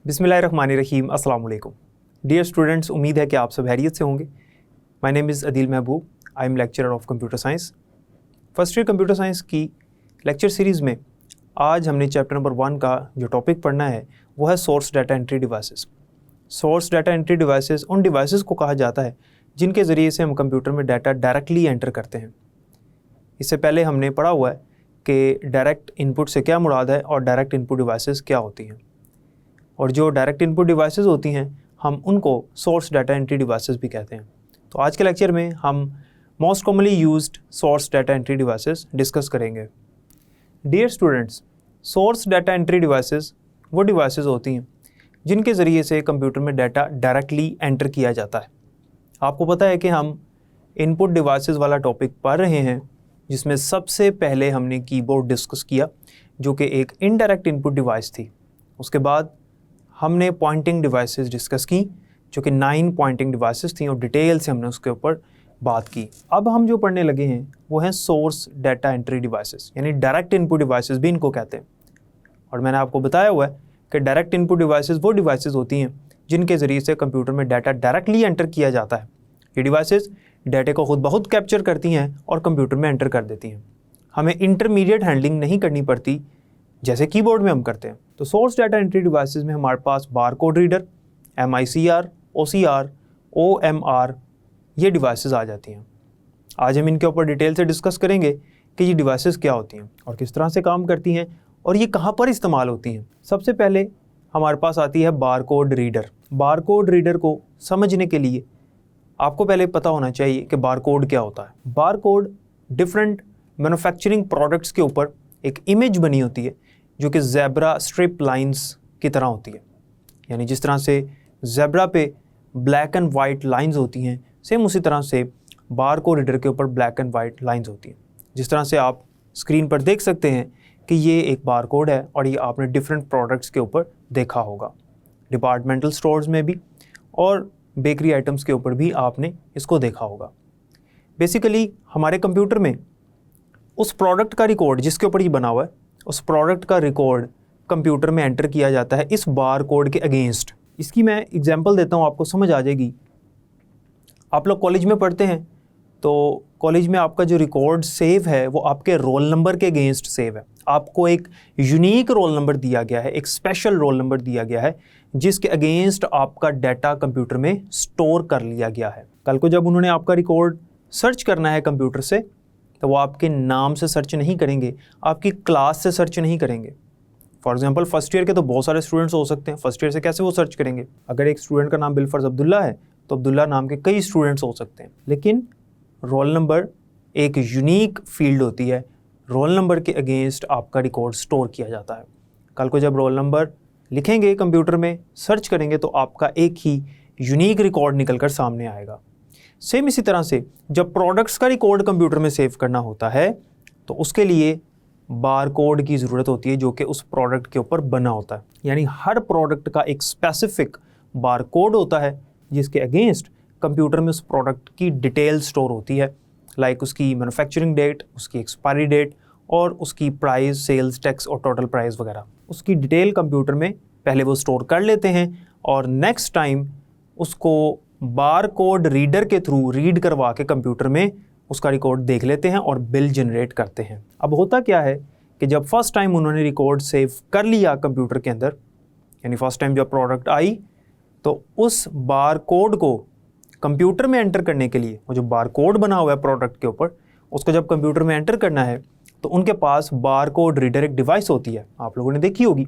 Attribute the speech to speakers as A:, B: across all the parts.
A: बिस्मिल्लाहिर्रहमानिर्रहीम, अस्सलाम वालेकुम। डियर स्टूडेंट्स, उम्मीद है कि आप सब खैरियत से होंगे। My name is Adeel Mehboob, I am lecturer of computer science. First year computer science की लेक्चर सीरीज़ में आज हमने चैप्टर नंबर 1 का जो टॉपिक पढ़ना है वो है source data entry devices. Source data entry devices उन डिवाइसेस को कहा जाता है जिनके ज़रिए से हम कंप्यूटर में डाटा डायरेक्टली एंटर करते हैं। इससे पहले हमने पढ़ा हुआ है कि डायरेक्ट इनपुट से क्या मुराद है और डायरेक्ट इनपुट डिवाइसेस क्या होती हैं, और जो डायरेक्ट इनपुट डिवाइसेस होती हैं हम उनको सोर्स डाटा एंट्री डिवाइसेस भी कहते हैं। तो आज के लेक्चर में हम most commonly used source data entry devices discuss करेंगे। Dear students, source data entry devices वो डिवाइसेस होती हैं जिनके ज़रिए से कंप्यूटर में डाटा डायरेक्टली एंटर किया जाता है। आपको पता है कि हम इनपुट डिवाइसेस वाला टॉपिक पढ़ रहे हैं, जिसमें सबसे पहले हमने कीबोर्ड डिस्कस किया जो कि एक इनडायरेक्ट इनपुट डिवाइस थी। उसके बाद हमने पॉइंटिंग डिवाइसेस डिस्कस की जो कि 9 पॉइंटिंग डिवाइसेस थी और डिटेल से हमने उसके ऊपर बात की। अब हम जो पढ़ने लगे हैं वो हैं सोर्स डाटा एंट्री डिवाइसेस, यानी डायरेक्ट इनपुट डिवाइसेस भी इनको कहते हैं। और मैंने आपको बताया हुआ है कि डायरेक्ट इनपुट डिवाइसेस वो डिवाइसेस होती हैं जिनके ज़रिए से कंप्यूटर में डाटा डायरेक्टली एंटर किया जाता है। ये डिवाइसेस डाटे को खुद ब खुद कैप्चर करती हैं और कंप्यूटर में एंटर कर देती हैं। हमें इंटरमीडिएट हैंडलिंग नहीं करनी पड़ती जैसे कीबोर्ड में हम करते हैं। तो सोर्स डाटा एंट्री डिवाइसेस में हमारे पास bar code reader, MICR, OCR, OMR ये डिवाइसेस आ जाती हैं। आज हम इनके ऊपर डिटेल से डिस्कस करेंगे कि ये डिवाइसेस क्या होती हैं और किस तरह से काम करती हैं और ये कहाँ पर इस्तेमाल होती हैं। सबसे पहले हमारे पास आती है बार कोड रीडर। बार कोड रीडर को समझने के लिए आपको पहले पता होना चाहिए कि बार कोड क्या होता है। Bar code different manufacturing products के ऊपर एक इमेज बनी होती है जो कि ज़ेब्रा स्ट्रिप लाइंस की तरह होती है। यानी जिस तरह से ज़ेब्रा पे ब्लैक एंड वाइट लाइंस होती हैं, सेम उसी तरह से बार कोड रीडर के ऊपर ब्लैक एंड वाइट लाइंस होती हैं। जिस तरह से आप स्क्रीन पर देख सकते हैं कि ये एक बार कोड है और ये आपने डिफरेंट प्रोडक्ट्स के ऊपर देखा होगा, डिपार्टमेंटल स्टोर्स में भी और बेकरी आइटम्स के ऊपर भी आपने इसको देखा होगा। बेसिकली हमारे कंप्यूटर में उस प्रोडक्ट का रिकॉर्ड जिसके ऊपर ये बना हुआ है, उस प्रोडक्ट का रिकॉर्ड कंप्यूटर में एंटर किया जाता है इस बार कोड के अगेंस्ट। इसकी मैं एग्जांपल देता हूँ, आपको समझ आ जाएगी। आप लोग कॉलेज में पढ़ते हैं तो कॉलेज में आपका जो रिकॉर्ड सेव है वो आपके रोल नंबर के अगेंस्ट सेव है। आपको एक यूनिक रोल नंबर दिया गया है, एक स्पेशल रोल नंबर दिया गया है जिसके अगेंस्ट आपका डाटा कंप्यूटर में स्टोर कर लिया गया है। कल को जब उन्होंने आपका रिकॉर्ड सर्च करना है कंप्यूटर से तो वो आपके नाम से सर्च नहीं करेंगे, आपकी क्लास से सर्च नहीं करेंगे। फॉर एग्जांपल फर्स्ट ईयर के तो बहुत सारे स्टूडेंट्स हो सकते हैं, फर्स्ट ईयर से कैसे वो सर्च करेंगे? अगर एक स्टूडेंट का नाम बिलफर्ज अब्दुल्ला है तो अब्दुल्ला नाम के कई स्टूडेंट्स हो सकते हैं, लेकिन रोल नंबर एक यूनिक फील्ड होती है। रोल नंबर के अगेंस्ट आपका रिकॉर्ड स्टोर किया जाता है। कल को जब रोल नंबर लिखेंगे कंप्यूटर में, सर्च करेंगे तो आपका एक ही यूनिक रिकॉर्ड निकल कर सामने आएगा। सेम इसी तरह से जब प्रोडक्ट्स का रिकॉर्ड कंप्यूटर में सेव करना होता है तो उसके लिए बार कोड की ज़रूरत होती है जो कि उस प्रोडक्ट के ऊपर बना होता है। यानी हर प्रोडक्ट का एक स्पेसिफिक बार कोड होता है जिसके अगेंस्ट कंप्यूटर में उस प्रोडक्ट की डिटेल स्टोर होती है, लाइक उसकी मैन्युफैक्चरिंग डेट, उसकी एक्सपायरी डेट और उसकी प्राइस, सेल्स टैक्स और टोटल प्राइस वगैरह। उसकी डिटेल कंप्यूटर में पहले वो स्टोर कर लेते हैं और नेक्स्ट टाइम उसको बार कोड रीडर के थ्रू रीड करवा के कंप्यूटर में उसका रिकॉर्ड देख लेते हैं और बिल जनरेट करते हैं। अब होता क्या है कि जब फर्स्ट टाइम उन्होंने रिकॉर्ड सेव कर लिया कंप्यूटर के अंदर, यानी फर्स्ट टाइम जब प्रोडक्ट आई तो उस बार कोड को कंप्यूटर में एंटर करने के लिए, वो जो बार कोड बना हुआ है प्रोडक्ट के ऊपर, उसको जब कंप्यूटर में एंटर करना है तो उनके पास बार कोड रीडर एक डिवाइस होती है, आप लोगों ने देखी होगी।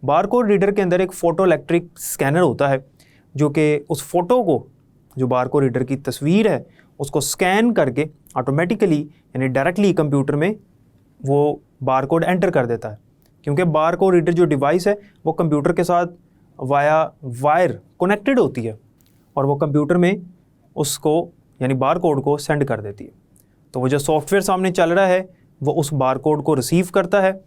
A: बार कोड रीडर के अंदर एक फोटो इलेक्ट्रिक स्कैनर होता है जो कि उस फोटो को, जो बार कोड रीडर की तस्वीर है, उसको स्कैन करके ऑटोमेटिकली यानी डायरेक्टली कंप्यूटर में वो बार कोड एंटर कर देता है। क्योंकि बार कोड रीडर जो डिवाइस है वो कंप्यूटर के साथ वाया वायर कनेक्टेड होती है और वो कंप्यूटर में उसको यानी बार कोड को सेंड कर देती है। तो वो जो सॉफ्टवेयर सामने चल रहा है वो उस बार कोड को रिसीव करता है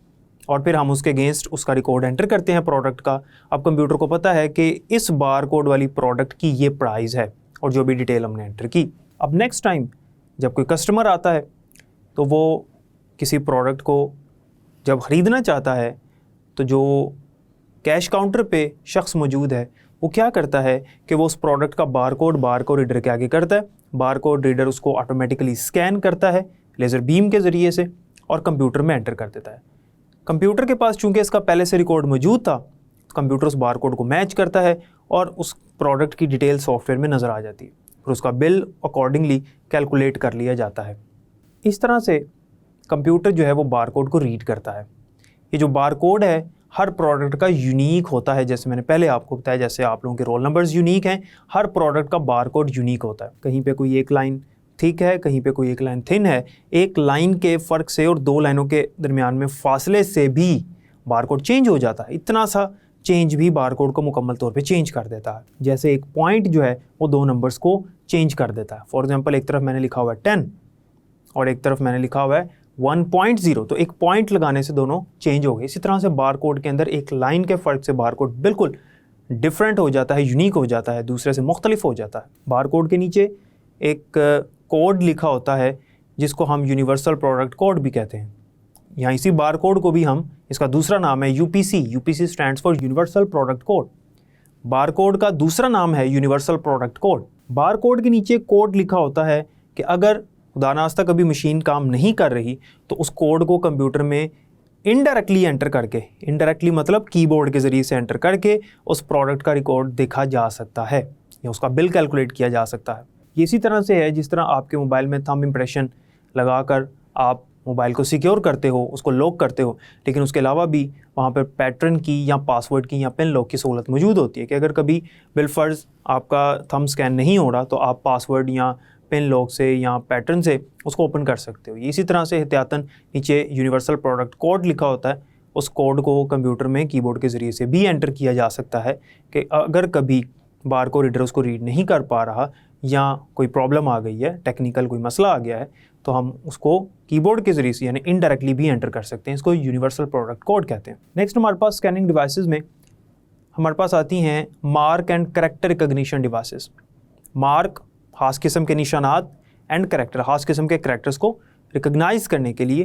A: और फिर हम उसके अगेंस्ट उसका रिकॉर्ड एंटर करते हैं प्रोडक्ट का। अब कंप्यूटर को पता है कि इस बार कोड वाली प्रोडक्ट की ये प्राइस है और जो भी डिटेल हमने एंटर की। अब नेक्स्ट टाइम जब कोई कस्टमर आता है तो वो किसी प्रोडक्ट को जब ख़रीदना चाहता है तो जो कैश काउंटर पे शख्स मौजूद है, वो क्या करता है कि वो उस प्रोडक्ट का बारकोड रीडर के आगे करता है, बारकोड रीडर उसको ऑटोमेटिकली स्कैन करता है लेज़र बीम के ज़रिए से और कंप्यूटर में एंटर कर देता है। कंप्यूटर के पास चूंकि इसका पहले से रिकॉर्ड मौजूद था, कंप्यूटर उस बारकोड को मैच करता है और उस प्रोडक्ट की डिटेल सॉफ्टवेयर में नज़र आ जाती है, फिर उसका बिल अकॉर्डिंगली कैलकुलेट कर लिया जाता है। इस तरह से कंप्यूटर जो है वो बारकोड को रीड करता है। ये जो बारकोड है हर प्रोडक्ट का यूनिक होता है, जैसे मैंने पहले आपको बताया, जैसे आप लोगों के रोल नंबर्स यूनिक हैं, हर प्रोडक्ट का बारकोड यूनिक होता है। कहीं पे कोई एक लाइन थिक है, कहीं पे कोई एक लाइन थिन है, एक लाइन के फ़र्क से और दो लाइनों के दरमियान में फासले से भी बारकोड चेंज हो जाता है। इतना सा चेंज भी बारकोड को मुकम्मल तौर पे चेंज कर देता है। जैसे एक पॉइंट जो है वो दो नंबर्स को चेंज कर देता है। फॉर एग्जांपल एक तरफ मैंने लिखा हुआ है 10 और एक तरफ मैंने लिखा हुआ है 1.0, तो एक पॉइंट लगाने से दोनों चेंज हो गए। इसी तरह से बारकोड के अंदर एक लाइन के फ़र्क से बारकोड बिल्कुल डिफरेंट हो जाता है, यूनिक हो जाता है, दूसरे से मुख्तलिफ हो जाता है। बारकोड के नीचे एक कोड लिखा होता है जिसको हम यूनिवर्सल प्रोडक्ट कोड भी कहते हैं। यहाँ इसी बारकोड को भी हम, इसका दूसरा नाम है UPC stands for universal product code. Barcode का दूसरा नाम है यूनिवर्सल प्रोडक्ट कोड। बारकोड के नीचे कोड लिखा होता है कि अगर खुदानास्ता कभी मशीन काम नहीं कर रही तो उस कोड को कंप्यूटर में इनडायरेक्टली एंटर करके, इनडायरेक्टली मतलब कीबोर्ड के ज़रिए से एंटर करके उस प्रोडक्ट का रिकॉर्ड देखा जा सकता है या उसका बिल कैलकुलेट किया जा सकता है। ये इसी तरह से है जिस तरह आपके मोबाइल में थंब इम्प्रेशन लगाकर आप मोबाइल को सिक्योर करते हो, उसको लॉक करते हो, लेकिन उसके अलावा भी वहाँ पर पैटर्न की या पासवर्ड की या पिन लॉक की सहूलत मौजूद होती है कि अगर कभी बिलफर्ज आपका थंब स्कैन नहीं हो रहा तो आप पासवर्ड या पिन लॉक से या पैटर्न से उसको ओपन कर सकते हो। इसी तरह से एहतियातन नीचे यूनिवर्सल प्रोडक्ट कोड लिखा होता है, उस कोड को कंप्यूटर में कीबोर्ड के ज़रिए से भी एंटर किया जा सकता है कि अगर कभी बारकोड रीडर उसको रीड नहीं कर पा रहा या कोई प्रॉब्लम आ गई है, टेक्निकल कोई मसला आ गया है, तो हम उसको कीबोर्ड के ज़रिए से यानी इनडायरेक्टली भी एंटर कर सकते हैं। इसको यूनिवर्सल प्रोडक्ट कोड कहते हैं। नेक्स्ट हमारे पास स्कैनिंग डिवाइसेस में हमारे पास आती हैं mark and character recognition devices. Mark खास किस्म के निशानात एंड करैक्टर खास किस्म के करैक्टर्स को रिकग्नाइज करने के लिए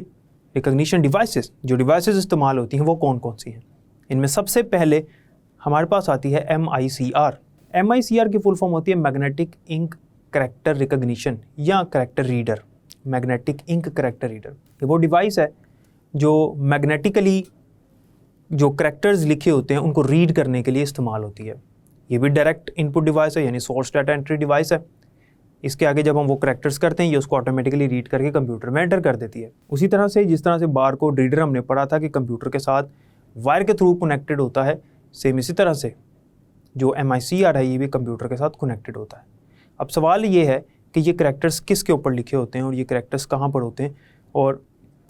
A: रिकग्निशन डिवाइसेस, जो डिवाइसेस इस्तेमाल होती हैं वो कौन कौन सी हैं। इनमें सबसे पहले हमारे पास आती है MICR। MICR की फुल फॉर्म होती है मैग्नेटिक इंक करैक्टर रिकग्निशन या character reader. Magnetic ink character reader ये वो डिवाइस है जो मैग्नेटिकली जो करैक्टर्स लिखे होते हैं उनको रीड करने के लिए इस्तेमाल होती है। ये भी डायरेक्ट इनपुट डिवाइस है यानी सोर्स डाटा एंट्री डिवाइस है। इसके आगे जब हम वो करैक्टर्स करते हैं ये उसको ऑटोमेटिकली रीड करके कंप्यूटर में एंटर कर देती है। उसी तरह से जिस तरह से बारकोड रीडर हमने पढ़ा था कि कंप्यूटर के साथ वायर के थ्रू कनेक्टेड होता है, सेम इसी तरह से जो MICR है ये भी कंप्यूटर के साथ कनेक्टेड होता है। अब सवाल ये है कि ये करैक्टर्स किसके ऊपर लिखे होते हैं और ये करैक्टर्स कहाँ पर होते हैं और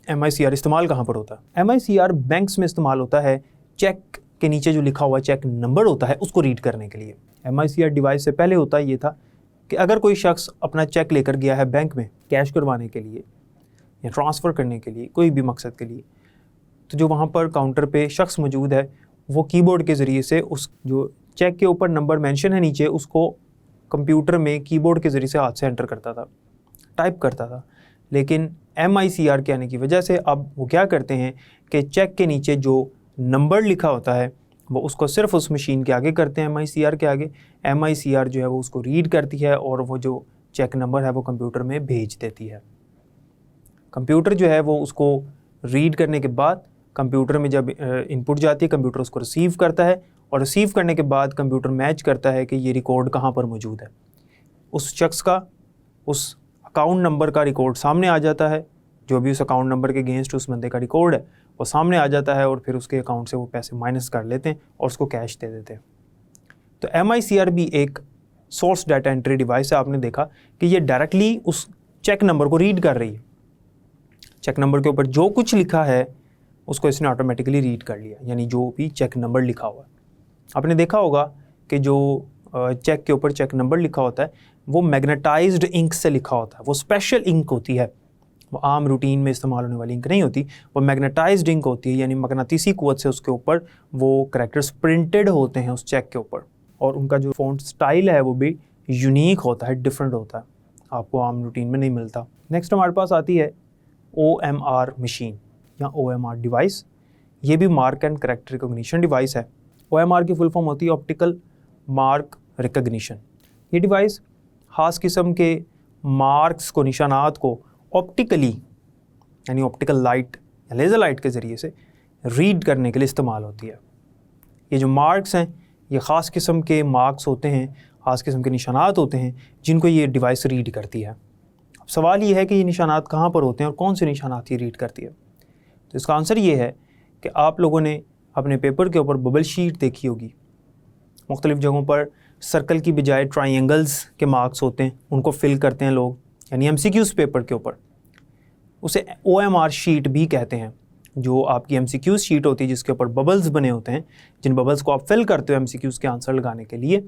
A: MICR इस्तेमाल कहाँ पर होता है। MICR बैंक्स में इस्तेमाल होता है चेक के नीचे जो लिखा हुआ चेक नंबर होता है उसको रीड करने के लिए। MICR डिवाइस से पहले होता ये था कि अगर कोई शख्स अपना चेक लेकर गया है बैंक में कैश करवाने के लिए या ट्रांसफ़र करने के लिए, कोई भी मकसद के लिए, तो जो वहाँ पर काउंटर पे शख्स मौजूद है वो कीबोर्ड के ज़रिए से उस जो चेक के ऊपर नंबर मेंशन है नीचे उसको कंप्यूटर में कीबोर्ड के ज़रिए से हाथ से एंटर करता था, टाइप करता था। लेकिन MICR के आने की वजह से अब वो क्या करते हैं कि चेक के नीचे जो नंबर लिखा होता है वो उसको सिर्फ उस मशीन के आगे करते हैं, MICR के आगे। MICR जो है वो उसको रीड करती है और वो जो चेक नंबर है वो कंप्यूटर में भेज देती है। कंप्यूटर जो है वो उसको रीड करने के बाद कंप्यूटर में जब इनपुट जाती है कंप्यूटर उसको रिसीव करता है और रिसीव करने के बाद कंप्यूटर मैच करता है कि ये रिकॉर्ड कहाँ पर मौजूद है। उस शख्स का उस अकाउंट नंबर का रिकॉर्ड सामने आ जाता है, जो भी उस अकाउंट नंबर के अगेंस्ट उस बंदे का रिकॉर्ड है वो सामने आ जाता है और फिर उसके अकाउंट से वो पैसे माइनस कर लेते हैं और उसको कैश दे देते हैं। तो MICR भी एक सोर्स डाटा एंट्री डिवाइस है। आपने देखा कि ये डायरेक्टली उस चेक नंबर को रीड कर रही है। चेक नंबर के ऊपर जो कुछ लिखा है उसको इसने ऑटोमेटिकली रीड कर लिया, यानी जो भी चेक नंबर लिखा हुआ है। आपने देखा होगा कि जो चेक के ऊपर चेक नंबर लिखा होता है वो मैग्नेटाइज्ड इंक से लिखा होता है। वो स्पेशल इंक होती है, वो आम रूटीन में इस्तेमाल होने वाली इंक नहीं होती, वो मैग्नेटाइज्ड इंक होती है, यानी मकनातीसी कुव्वत से उसके ऊपर वो करैक्टर्स प्रिंटेड होते हैं उस चेक के ऊपर। और उनका जो फ़ॉन्ट स्टाइल है वो भी यूनिक होता है, डिफरेंट होता है, आपको आम रूटीन में नहीं मिलता। नेक्स्ट हमारे पास आती है OMR मशीन या OMR डिवाइस। ये भी mark and character recognition device है। OMR की फुल फॉर्म होती है ऑप्टिकल मार्क रिकग्निशन। ये डिवाइस ख़ास किस्म के मार्क्स को, निशानात को ऑप्टिकली यानी ऑप्टिकल लाइट या लेज़र लाइट के ज़रिए से रीड करने के लिए इस्तेमाल होती है। ये जो मार्क्स हैं ये ख़ास किस्म के मार्क्स होते हैं, ख़ास किस्म के निशानात होते हैं जिनको ये डिवाइस रीड करती है। अब सवाल ये है कि ये निशानात कहाँ पर होते हैं और कौन से निशानात ये रीड करती है। तो इसका आंसर ये है कि आप लोगों ने अपने पेपर के ऊपर बबल शीट देखी होगी। मुख्तलिफ़ जगहों पर सर्कल की बजाय ट्रायंगल्स के मार्क्स होते हैं, उनको फिल करते हैं लोग, यानी MCQs पेपर के ऊपर। उसे OMR शीट भी कहते हैं। जो आपकी MCQs शीट होती है जिसके ऊपर बबल्स बने होते हैं, जिन बबल्स को आप फिल करते हो MCQs के आंसर लगाने के लिए।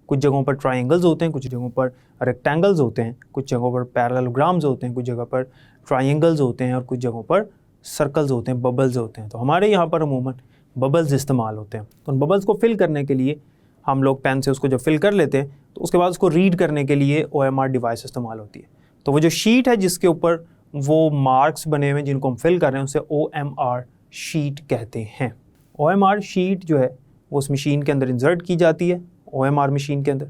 A: कुछ जगहों पर ट्रायंगल्स होते हैं, कुछ जगहों पर रेक्टेंगल्स होते हैं, कुछ जगहों पर पैरेललोग्राम्स होते हैं, कुछ जगह पर ट्रायंगल्स होते हैं और कुछ जगहों पर सर्कल्स होते हैं, बबल्स होते हैं। तो हमारे यहाँ पर अमूमन बबल्स इस्तेमाल होते हैं। तो उन बबल्स को फिल करने के लिए हम लोग पेन से उसको जब फिल कर लेते हैं तो उसके बाद उसको रीड करने के लिए OMR डिवाइस इस्तेमाल होती है। तो वो जो शीट है जिसके ऊपर वो मार्क्स बने हुए हैं जिनको हम फिल कर रहे हैं उसे OMR शीट कहते हैं। OMR शीट जो है वो उस मशीन के अंदर इंसर्ट की जाती है, OMR मशीन के अंदर,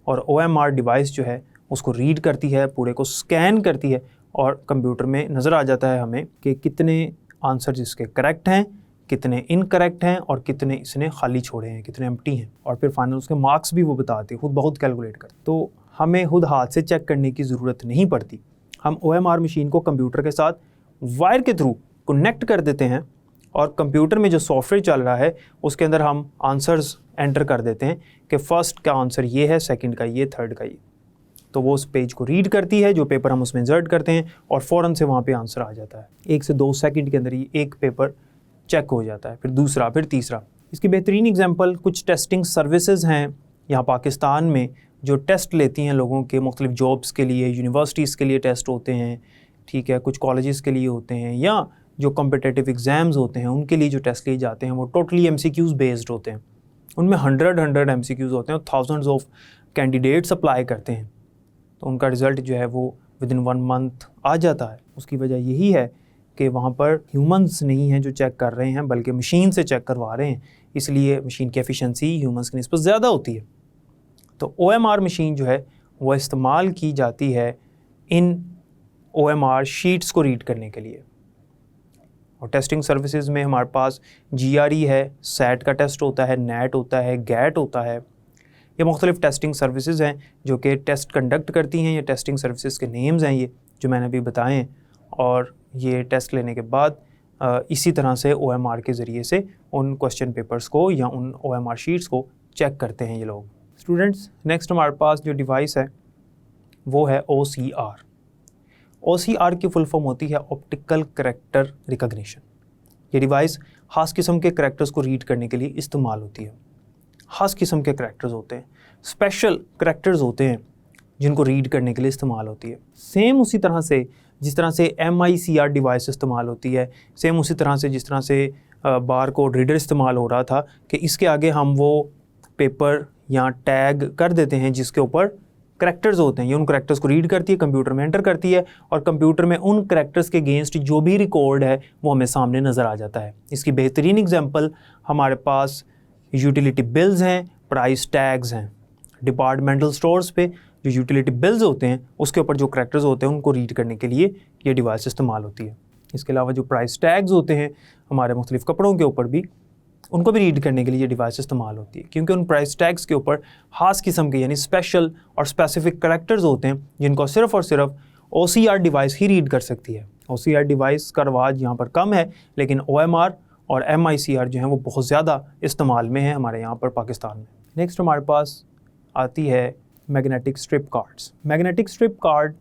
A: और OMR डिवाइस जो है उसको रीड करती है, पूरे को स्कैन करती है और कंप्यूटर में नज़र आ जाता है हमें कि कितने आंसर इसके करेक्ट हैं, कितने इनकरेक्ट हैं और कितने इसने खाली छोड़े हैं, कितने एम्प्टी हैं। और फिर फाइनल उसके मार्क्स भी वो बताते हैं, खुद बहुत कैलकुलेट करते। तो हमें खुद हाथ से चेक करने की ज़रूरत नहीं पड़ती। हम OMR मशीन को कंप्यूटर के साथ वायर के थ्रू कनेक्ट कर देते हैं और कंप्यूटर में जो सॉफ्टवेयर चल रहा है उसके अंदर हम आंसर्स एंटर कर देते हैं कि फ़र्स्ट का आंसर ये है, सेकंड का ये, थर्ड का ये। तो वो उस पेज को रीड करती है, जो पेपर हम उसमें इंसर्ट करते हैं, और फ़ौरन से वहाँ पे आंसर आ जाता है। 1 से 2 सेकंड के अंदर ही एक पेपर चेक हो जाता है, फिर दूसरा, फिर तीसरा। इसकी बेहतरीन एग्जांपल कुछ टेस्टिंग सर्विसेज हैं यहाँ पाकिस्तान में जो टेस्ट लेती हैं लोगों के मुख्तलिफ जॉब्स के लिए, यूनिवर्सिटीज़ के लिए टेस्ट होते हैं, ठीक है, कुछ कॉलेजेस के लिए होते हैं, या जो कॉम्पिटिटिव एग्ज़ाम्स होते हैं उनके लिए जो टेस्ट लिए जाते हैं वो टोटली MCQs बेस्ड होते हैं। उनमें 100 MCQs होते हैं और थाउजेंड्स ऑफ कैंडिडेट्स अप्लाई करते हैं, तो उनका रिज़ल्ट जो है वो विदिन 1 मंथ आ जाता है। उसकी वजह यही है कि वहाँ पर ह्यूमंस नहीं हैं जो चेक कर रहे हैं, बल्कि मशीन से चेक करवा रहे हैं, इसलिए मशीन की एफिशिएंसी ह्यूमंस की निस्बत ज़्यादा होती है। तो OMR मशीन जो है वो इस्तेमाल की जाती है इन OMR शीट्स को रीड करने के लिए। और टेस्टिंग सर्विसेज में हमारे पास GRE है, SAT का टेस्ट होता है, NAT होता है, GAT होता है। ये मुख्तलिफ़ टेस्टिंग सर्विसेज हैं जो कि टेस्ट कंडक्ट करती हैं। ये टेस्टिंग सर्विसेज के नेम्स हैं ये जो मैंने अभी बताए हैं, और ये टेस्ट लेने के बाद इसी तरह से OMR के ज़रिए से उन क्वेश्चन पेपर्स को या उन OMR शीट्स को चेक करते हैं ये लोग। स्टूडेंट्स, नेक्स्ट हमारे पास जो डिवाइस है वो है OCR। OCR की फुल फॉर्म होती है ऑप्टिकल करैक्टर रिकग्निशन। ये डिवाइस ख़ास किस्म के करैक्टर्स को रीड करने के लिए इस्तेमाल होती है। ख़ास किस्म के करैक्टर्स होते हैं, स्पेशल करैक्टर्स होते हैं जिनको रीड करने के लिए इस्तेमाल होती है। सेम उसी तरह से जिस तरह से MICR डिवाइस इस्तेमाल होती है, सेम उसी तरह से जिस तरह से बार कोड रीडर इस्तेमाल हो रहा था कि इसके आगे हम वो पेपर या टैग कर देते हैं जिसके ऊपर करैक्टर्स होते हैं। ये उन करैक्टर्स को रीड करती है, कंप्यूटर में एंटर करती है, और कंप्यूटर में उन करैक्टर्स के अगेंस्ट जो भी रिकॉर्ड है वो हमें सामने नज़र आ जाता है। इसकी बेहतरीन एग्जांपल हमारे पास यूटिलिटी बिल्स हैं, प्राइस टैग्स हैं। डिपार्टमेंटल स्टोर्स पे जो यूटिलिटी बिल्स होते हैं उसके ऊपर जो करैक्टर्स होते हैं उनको रीड करने के लिए ये डिवाइस इस्तेमाल होती है। इसके अलावा जो प्राइस टैग्स होते हैं हमारे मुख्तलिफ कपड़ों के ऊपर भी, उनको भी रीड करने के लिए ये डिवाइस इस्तेमाल होती है, क्योंकि उन प्राइस टैग्स के ऊपर ख़ास किस्म के यानी स्पेशल और स्पेसिफिक करैक्टर्स होते हैं जिनको सिर्फ़ और सिर्फ OCR डिवाइस ही रीड कर सकती है। OCR डिवाइस का रवाज यहाँ पर कम है, लेकिन OMR और MICR जो हैं वो बहुत ज़्यादा इस्तेमाल में है हमारे यहाँ पर पाकिस्तान में। नेक्स्ट हमारे पास आती है magnetic strip cards. Magnetic strip card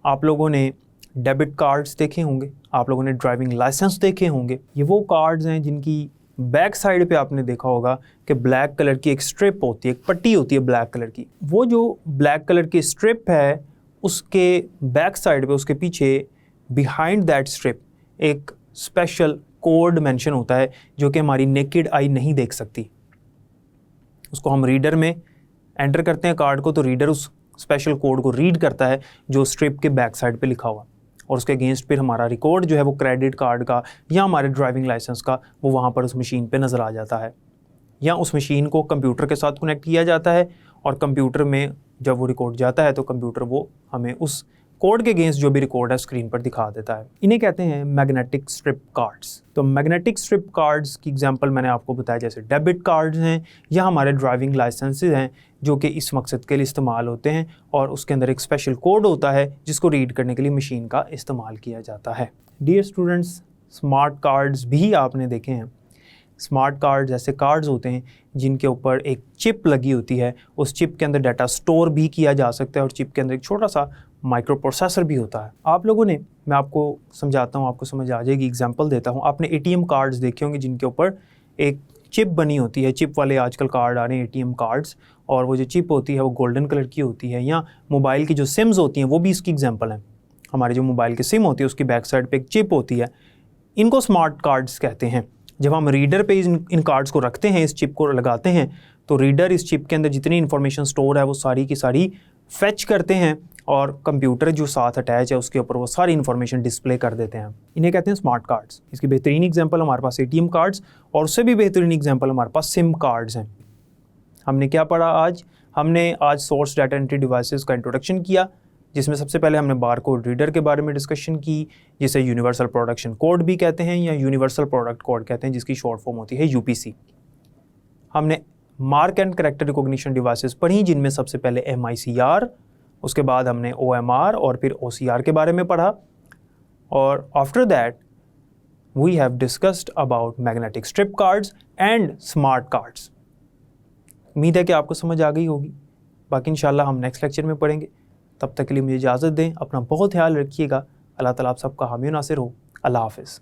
A: आप लोगों ने डेबिट कार्ड्स देखे होंगे, आप लोगों ने ड्राइविंग लाइसेंस देखे होंगे। ये वो कार्ड्स हैं जिनकी बैक साइड पे आपने देखा होगा कि ब्लैक कलर की एक स्ट्रिप होती है, एक पट्टी होती है ब्लैक कलर की। वो जो ब्लैक कलर की स्ट्रिप है उसके बैक साइड पे, उसके पीछे बिहाइंड दैट स्ट्रिप एक स्पेशल कोड मेंशन होता है जो कि हमारी नेकेड आई नहीं देख सकती। उसको हम रीडर में एंटर करते हैं कार्ड को, तो रीडर उस स्पेशल कोड को रीड करता है जो स्ट्रिप के बैक साइड पे लिखा हुआ, और उसके अगेंस्ट फिर हमारा रिकॉर्ड जो है वो क्रेडिट कार्ड का या हमारे ड्राइविंग लाइसेंस का वो वहाँ पर उस मशीन पे नज़र आ जाता है। या उस मशीन को कंप्यूटर के साथ कनेक्ट किया जाता है और कंप्यूटर में जब वो रिकॉर्ड जाता है तो कंप्यूटर वो हमें उस कोड के अगेंस्ट जो भी रिकॉर्ड है स्क्रीन पर दिखा देता है। इन्हें कहते हैं मैग्नेटिक स्ट्रिप कार्ड्स। तो मैग्नेटिक स्ट्रिप कार्ड्स की एग्जांपल मैंने आपको बताया, जैसे डेबिट कार्ड्स हैं या हमारे ड्राइविंग लाइसेंसेस हैं जो कि इस मकसद के लिए इस्तेमाल होते हैं और उसके अंदर एक स्पेशल कोड होता है जिसको रीड करने के लिए मशीन का इस्तेमाल किया जाता है। डियर स्टूडेंट्स, स्मार्ट कार्ड्स भी आपने देखे हैं। स्मार्ट कार्ड्स ऐसे कार्ड्स होते हैं जिनके ऊपर एक चिप लगी होती है, उस चिप के अंदर डाटा स्टोर भी किया जा सकता है और चिप के अंदर एक छोटा सा माइक्रो प्रोसेसर भी होता है। आप लोगों ने, मैं आपको समझाता हूँ, आपको समझ आ जाएगी, एग्जांपल देता हूँ। आपने एटीएम कार्ड्स देखे होंगे जिनके ऊपर एक चिप बनी होती है। चिप वाले आजकल कार्ड आ रहे हैं एटीएम कार्ड्स, और वो जो चिप होती है वो गोल्डन कलर की होती है। या मोबाइल की जो सिम्स होती हैं वो भी इसकी एग्जांपल हैं। हमारे जो मोबाइल की सिम होती है उसकी बैक साइड पे एक चिप होती है। इनको स्मार्ट कार्ड्स कहते हैं। जब हम रीडर पे इन कार्ड्स को रखते हैं, इस चिप को लगाते हैं, तो रीडर इस चिप के अंदर जितनी इन्फॉर्मेशन स्टोर है वो सारी की सारी फेच करते हैं और कंप्यूटर जो साथ अटैच है उसके ऊपर वो सारी इन्फॉर्मेशन डिस्प्ले कर देते हैं। इन्हें कहते हैं स्मार्ट कार्ड्स। इसकी बेहतरीन एग्जांपल हमारे पास एटीएम कार्ड्स, और उससे भी बेहतरीन एग्जांपल हमारे पास सिम कार्ड्स हैं। हमने क्या पढ़ा आज? हमने आज सोर्स डाटा एंट्री डिवाइसेस का इंट्रोडक्शन किया, जिसमें सबसे पहले हमने बारकोड रीडर के बारे में डिस्कशन की, जिसे यूनिवर्सल प्रोडक्शन कोड भी कहते हैं या यूनिवर्सल प्रोडक्ट कोड कहते हैं, जिसकी शॉर्ट फॉर्म होती है यूपीसी। हमने mark and character recognition devices पढ़ी, जिनमें सबसे पहले MICR, उसके बाद हमने OMR और फिर OCR के बारे में पढ़ा, और after that we have discussed about magnetic strip cards and smart cards. उम्मीद है कि आपको समझ आ गई होगी। बाकी इंशाल्लाह हम नेक्स्ट लेक्चर में पढ़ेंगे। तब तक के लिए मुझे इजाज़त दें। अपना बहुत ख्याल रखिएगा। अल्लाह ताला आप सबका हामी नासिर हो। अल्लाह हाफ़िज़।